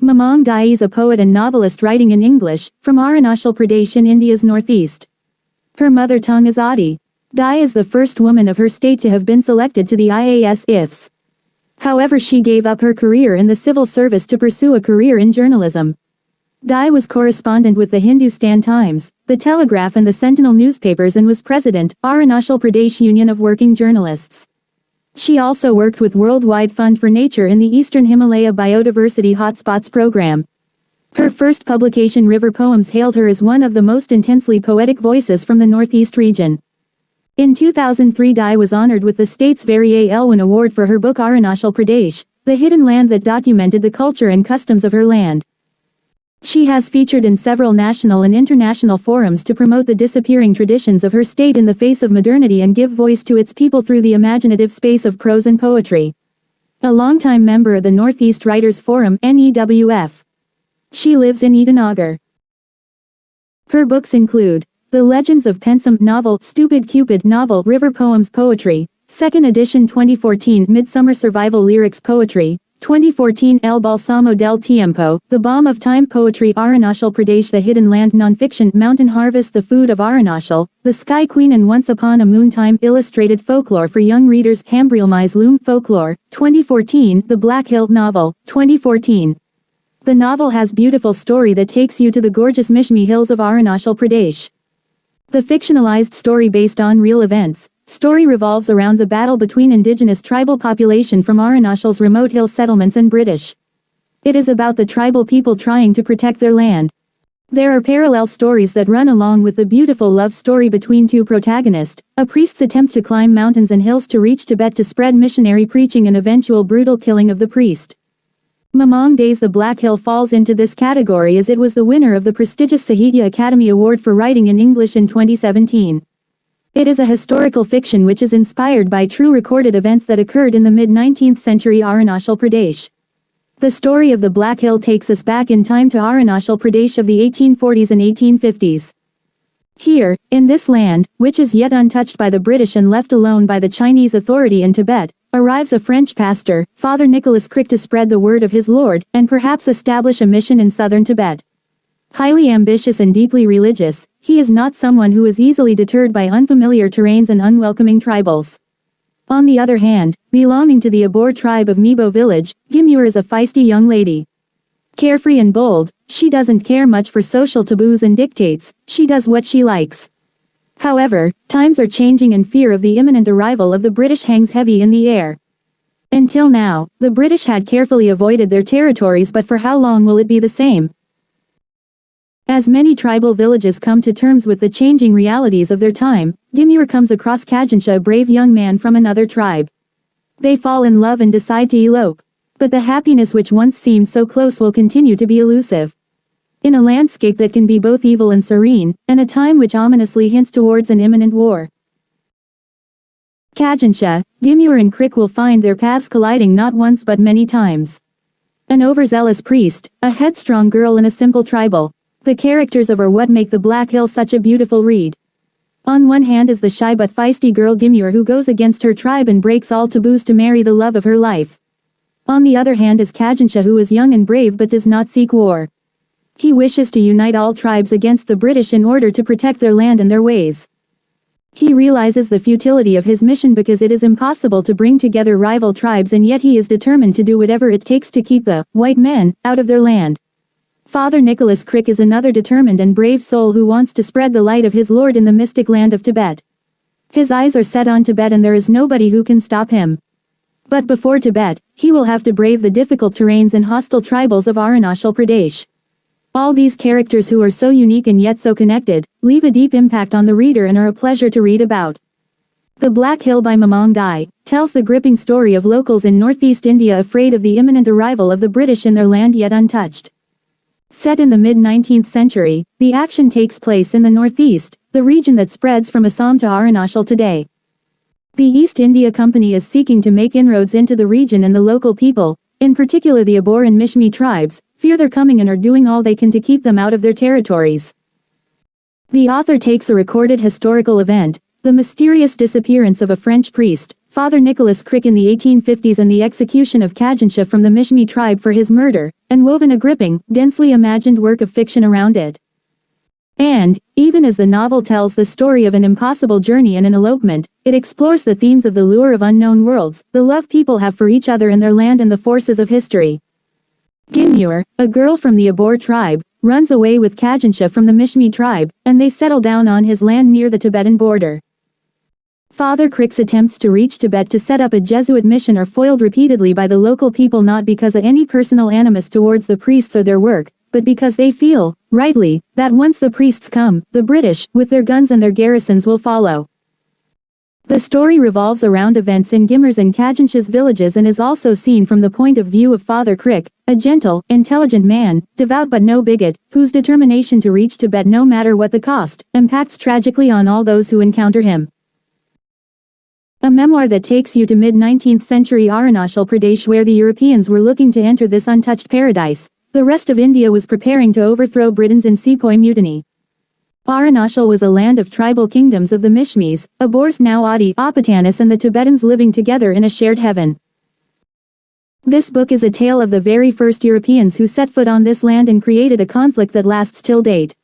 Mamang Dai is a poet and novelist writing in English, from Arunachal Pradesh in India's northeast. Her mother tongue is Adi. Dai is the first woman of her state to have been selected to the IAS-IFS. However, she gave up her career in the civil service to pursue a career in journalism. Dai was correspondent with the Hindustan Times, the Telegraph and the Sentinel newspapers and was president, Arunachal Pradesh Union of Working Journalists. She also worked with Worldwide Fund for Nature in the Eastern Himalaya Biodiversity Hotspots program. Her first publication River Poems hailed her as one of the most intensely poetic voices from the Northeast region. In 2003 Dai was honored with the state's very A. Elwin Award for her book Arunachal Pradesh, the hidden land that documented the culture and customs of her land. She has featured in several national and international forums to promote the disappearing traditions of her state in the face of modernity and give voice to its people through the imaginative space of prose and poetry. A longtime member of the Northeast Writers Forum (NEWF). She lives in Itanagar. Her books include The Legends of Pensum novel, Stupid Cupid novel, River Poems poetry, 2nd edition 2014 Midsummer Survival Lyrics poetry, 2014 El Balsamo del Tiempo, The Balm of Time poetry, Arunachal Pradesh, The Hidden Land nonfiction, Mountain Harvest, The Food of Arunachal, The Sky Queen and Once Upon a Moon Time illustrated folklore for young readers, Hambrilmais Loom folklore, 2014, The Black Hill novel, 2014. The novel has beautiful story that takes you to the gorgeous Mishmi Hills of Arunachal Pradesh. The fictionalized story based on real events. Story revolves around the battle between indigenous tribal population from Arunachal's remote hill settlements and British. It is about the tribal people trying to protect their land. There are parallel stories that run along with the beautiful love story between two protagonists, a priest's attempt to climb mountains and hills to reach Tibet to spread missionary preaching and eventual brutal killing of the priest. Mamang Dai's The Black Hill falls into this category as it was the winner of the prestigious Sahitya Academy Award for Writing in English in 2017. It is a historical fiction which is inspired by true recorded events that occurred in the mid-19th century Arunachal Pradesh. The story of the Black Hill takes us back in time to Arunachal Pradesh of the 1840s and 1850s. Here, in this land, which is yet untouched by the British and left alone by the Chinese authority in Tibet, arrives a French pastor, Father Nicholas Crick, to spread the word of his Lord, and perhaps establish a mission in southern Tibet. Highly ambitious and deeply religious, he is not someone who is easily deterred by unfamiliar terrains and unwelcoming tribals. On the other hand, belonging to the Abor tribe of Mibo village, Gimur is a feisty young lady. Carefree and bold, she doesn't care much for social taboos and dictates, she does what she likes. However, times are changing and fear of the imminent arrival of the British hangs heavy in the air. Until now, the British had carefully avoided their territories, but for how long will it be the same? As many tribal villages come to terms with the changing realities of their time, Gimur comes across Kajansha, a brave young man from another tribe. They fall in love and decide to elope. But the happiness which once seemed so close will continue to be elusive. In a landscape that can be both evil and serene, and a time which ominously hints towards an imminent war. Kajansha, Gimur and Crick will find their paths colliding not once but many times. An overzealous priest, a headstrong girl and a simple tribal. The characters are what make the Black Hill such a beautiful read. On one hand is the shy but feisty girl Gimur who goes against her tribe and breaks all taboos to marry the love of her life. On the other hand is Kajansha, who is young and brave but does not seek war. He wishes to unite all tribes against the British in order to protect their land and their ways. He realizes the futility of his mission because it is impossible to bring together rival tribes, and yet he is determined to do whatever it takes to keep the white men out of their land. Father Nicholas Crick is another determined and brave soul who wants to spread the light of his Lord in the mystic land of Tibet. His eyes are set on Tibet and there is nobody who can stop him. But before Tibet, he will have to brave the difficult terrains and hostile tribals of Arunachal Pradesh. All these characters, who are so unique and yet so connected, leave a deep impact on the reader and are a pleasure to read about. The Black Hill by Mamang Dai tells the gripping story of locals in northeast India afraid of the imminent arrival of the British in their land yet untouched. Set in the mid-19th century, the action takes place in the northeast, the region that spreads from Assam to Arunachal today. The East India Company is seeking to make inroads into the region, and the local people, in particular the Abor and Mishmi tribes, fear their coming and are doing all they can to keep them out of their territories. The author takes a recorded historical event, the mysterious disappearance of a French priest, Father Nicholas Crick, in the 1850s, and the execution of Kajansha from the Mishmi tribe for his murder, and woven a gripping, densely imagined work of fiction around it. And, even as the novel tells the story of an impossible journey and an elopement, it explores the themes of the lure of unknown worlds, the love people have for each other and their land and the forces of history. Gimur, a girl from the Abor tribe, runs away with Kajensha from the Mishmi tribe, and they settle down on his land near the Tibetan border. Father Crick's attempts to reach Tibet to set up a Jesuit mission are foiled repeatedly by the local people, not because of any personal animus towards the priests or their work, but because they feel, rightly, that once the priests come, the British, with their guns and their garrisons, will follow. The story revolves around events in Gimur's and Kajensha's villages and is also seen from the point of view of Father Crick, a gentle, intelligent man, devout but no bigot, whose determination to reach Tibet no matter what the cost, impacts tragically on all those who encounter him. A memoir that takes you to mid-19th century Arunachal Pradesh, where the Europeans were looking to enter this untouched paradise. The rest of India was preparing to overthrow Britain's in Sepoy Mutiny. Arunachal was a land of tribal kingdoms of the Mishmis, Abors, now Adi, Apatanis, and the Tibetans living together in a shared heaven. This book is a tale of the very first Europeans who set foot on this land and created a conflict that lasts till date.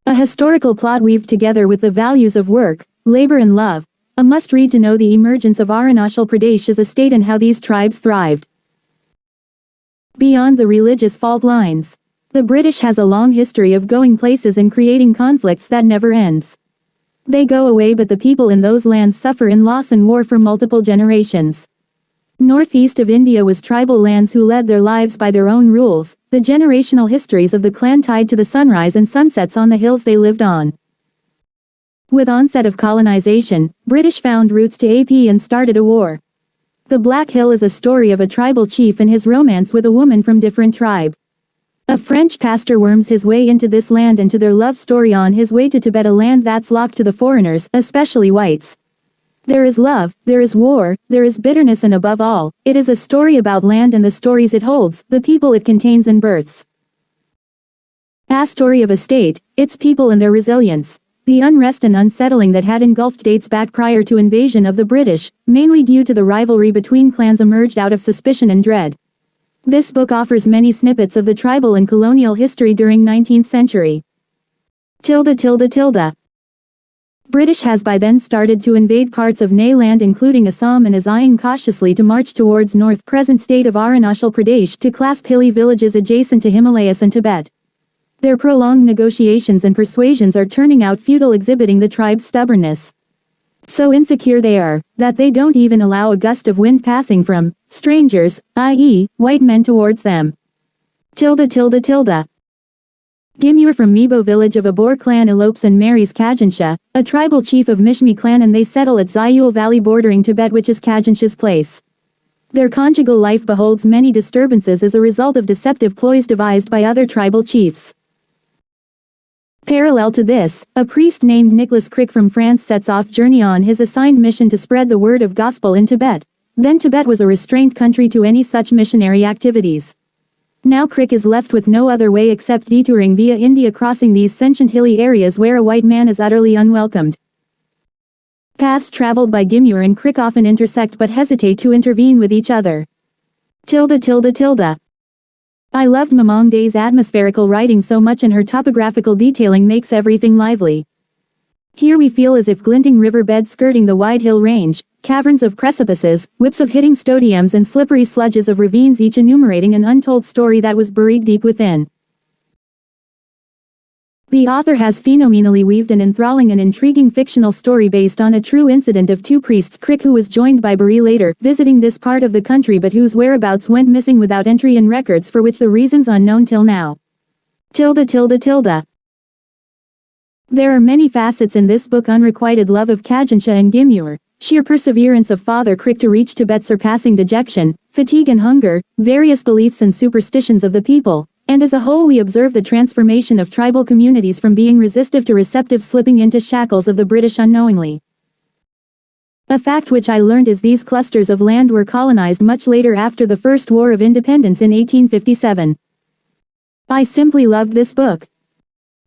A historical plot weaved together with the values of work, labor and love. A must-read to know the emergence of Arunachal Pradesh as a state and how these tribes thrived. Beyond the religious fault lines. The British has a long history of going places and creating conflicts that never ends. They go away, but the people in those lands suffer in loss and war for multiple generations. Northeast of India was tribal lands who led their lives by their own rules, the generational histories of the clan tied to the sunrise and sunsets on the hills they lived on. With onset of colonization, British found routes to AP and started a war. The Black Hill is a story of a tribal chief and his romance with a woman from different tribe. A French pastor worms his way into this land and to their love story on his way to Tibet, a land that's locked to the foreigners, especially whites. There is love, there is war, there is bitterness, and above all, it is a story about land and the stories it holds, the people it contains and births. A story of a state, its people and their resilience. The unrest and unsettling that had engulfed dates back prior to invasion of the British, mainly due to the rivalry between clans emerged out of suspicion and dread. This book offers many snippets of the tribal and colonial history during 19th century. British has by then started to invade parts of Nagaland including Assam and is eyeing cautiously to march towards north present state of Arunachal Pradesh to clasp hilly villages adjacent to Himalayas and Tibet. Their prolonged negotiations and persuasions are turning out futile, exhibiting the tribe's stubbornness. So insecure they are, that they don't even allow a gust of wind passing from strangers, i.e., white men, towards them. Gimur from Mebo village of Abor clan elopes and marries Kajensha, a tribal chief of Mishmi clan, and they settle at Zayul Valley bordering Tibet, which is Kajensha's place. Their conjugal life beholds many disturbances as a result of deceptive ploys devised by other tribal chiefs. Parallel to this, a priest named Nicholas Crick from France sets off journey on his assigned mission to spread the word of gospel in Tibet. Then Tibet was a restrained country to any such missionary activities. Now Crick is left with no other way except detouring via India, crossing these sentient hilly areas where a white man is utterly unwelcomed. Paths traveled by Gimur and Crick often intersect but hesitate to intervene with each other. I loved Mamang Day's atmospherical writing so much, and her topographical detailing makes everything lively. Here we feel as if glinting riverbeds skirting the wide hill range, caverns of precipices, whips of hitting stodiums and slippery sludges of ravines, each enumerating an untold story that was buried deep within. The author has phenomenally weaved an enthralling and intriguing fictional story based on a true incident of two priests, Crick, who was joined by Bari later, visiting this part of the country but whose whereabouts went missing without entry in records, for which the reasons unknown till now. There are many facets in this book: unrequited love of Kajensha and Gimur, sheer perseverance of Father Crick to reach Tibet, surpassing dejection, fatigue and hunger, various beliefs and superstitions of the people, and as a whole we observe the transformation of tribal communities from being resistive to receptive, slipping into shackles of the British unknowingly. A fact which I learned is these clusters of land were colonized much later, after the First War of Independence in 1857. I simply loved this book.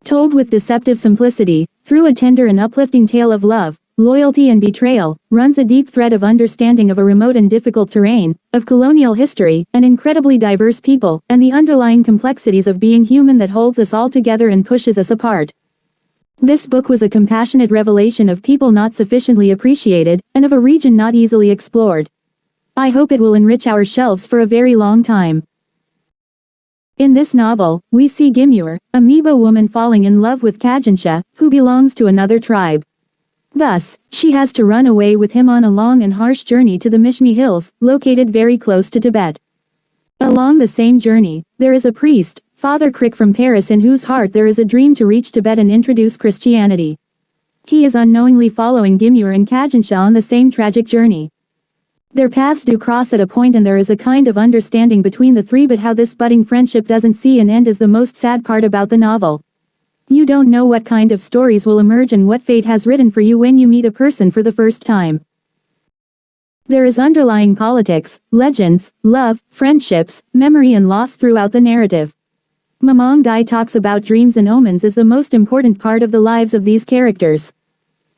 Told with deceptive simplicity, through a tender and uplifting tale of love, loyalty and betrayal, runs a deep thread of understanding of a remote and difficult terrain, of colonial history, an incredibly diverse people, and the underlying complexities of being human that holds us all together and pushes us apart. This book was a compassionate revelation of people not sufficiently appreciated, and of a region not easily explored. I hope it will enrich our shelves for a very long time. In this novel, we see Gimur, a Mibo woman falling in love with Kajensha, who belongs to another tribe. Thus, she has to run away with him on a long and harsh journey to the Mishmi Hills, located very close to Tibet. Along the same journey, there is a priest, Father Crick from Paris, in whose heart there is a dream to reach Tibet and introduce Christianity. He is unknowingly following Gimur and Kajensha on the same tragic journey. Their paths do cross at a point and there is a kind of understanding between the three, but how this budding friendship doesn't see an end is the most sad part about the novel. You don't know what kind of stories will emerge and what fate has written for you when you meet a person for the first time. There is underlying politics, legends, love, friendships, memory and loss throughout the narrative. Mamong Dai talks about dreams and omens as the most important part of the lives of these characters.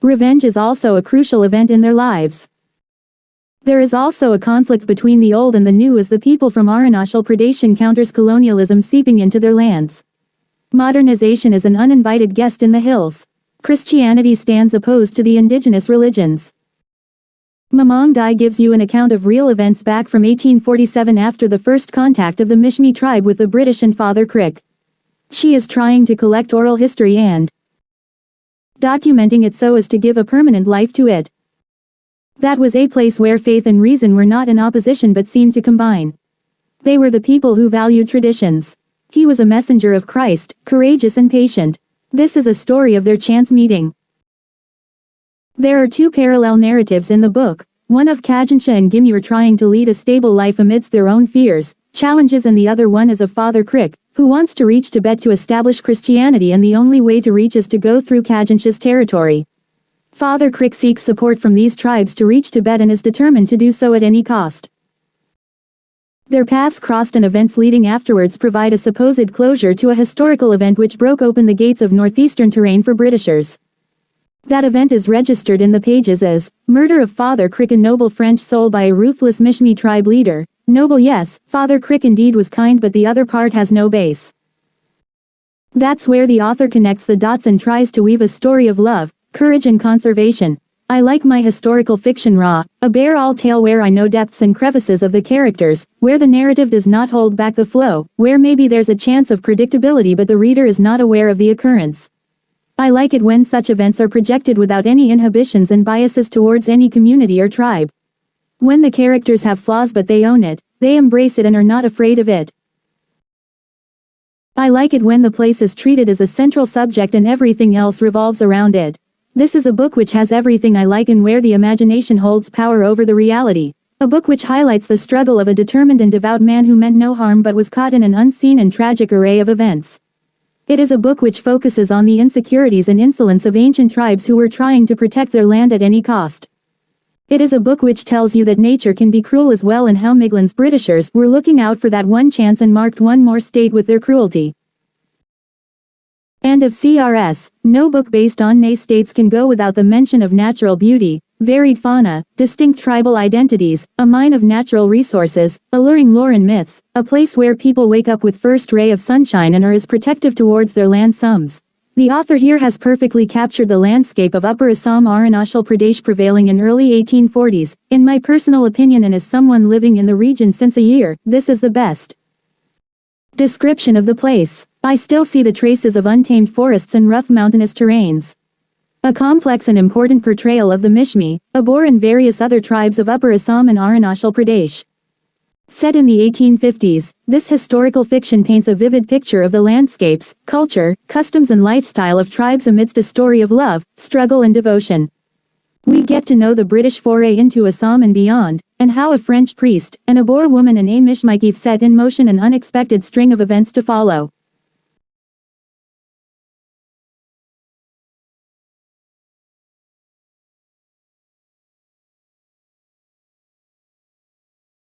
Revenge is also a crucial event in their lives. There is also a conflict between the old and the new as the people from Arunachal Pradesh encounters colonialism seeping into their lands. Modernization is an uninvited guest in the hills. Christianity stands opposed to the indigenous religions. Mamong Dai gives you an account of real events back from 1847 after the first contact of the Mishmi tribe with the British and Father Crick. She is trying to collect oral history and documenting it so as to give a permanent life to it. That was a place where faith and reason were not in opposition but seemed to combine. They were the people who valued traditions. He was a messenger of Christ, courageous and patient. This is a story of their chance meeting. There are two parallel narratives in the book, one of Kajensha and Gimur trying to lead a stable life amidst their own fears, challenges, and the other one is of Father Crick, who wants to reach Tibet to establish Christianity, and the only way to reach is to go through Kajensha's territory. Father Crick seeks support from these tribes to reach Tibet and is determined to do so at any cost. Their paths crossed and events leading afterwards provide a supposed closure to a historical event which broke open the gates of northeastern terrain for Britishers. That event is registered in the pages as murder of Father Crick, a noble French soul by a ruthless Mishmi tribe leader. Noble, yes, Father Crick indeed was kind, but the other part has no base. That's where the author connects the dots and tries to weave a story of love, courage and conservation. I like my historical fiction raw, a bare-all tale where I know depths and crevices of the characters, where the narrative does not hold back the flow, where maybe there's a chance of predictability but the reader is not aware of the occurrence. I like it when such events are projected without any inhibitions and biases towards any community or tribe. When the characters have flaws but they own it, they embrace it and are not afraid of it. I like it when the place is treated as a central subject and everything else revolves around it. This is a book which has everything I like and where the imagination holds power over the reality. A book which highlights the struggle of a determined and devout man who meant no harm but was caught in an unseen and tragic array of events. It is a book which focuses on the insecurities and insolence of ancient tribes who were trying to protect their land at any cost. It is a book which tells you that nature can be cruel as well and how Miglin's Britishers were looking out for that one chance and marked one more state with their cruelty. And of CRS, no book based on Ney states can go without the mention of natural beauty, varied fauna, distinct tribal identities, a mine of natural resources, alluring lore and myths, a place where people wake up with first ray of sunshine and are as protective towards their land sums. The author here has perfectly captured the landscape of Upper Assam Arunachal Pradesh prevailing in early 1840s, in my personal opinion and as someone living in the region since a year, this is the best description of the place. I still see the traces of untamed forests and rough mountainous terrains. A complex and important portrayal of the Mishmi, Abor and various other tribes of Upper Assam and Arunachal Pradesh. Set in the 1850s, this historical fiction paints a vivid picture of the landscapes, culture, customs and lifestyle of tribes amidst a story of love, struggle and devotion. We get to know the British foray into Assam and beyond, and how a French priest, an Abor woman and a Mishmikif set in motion an unexpected string of events to follow.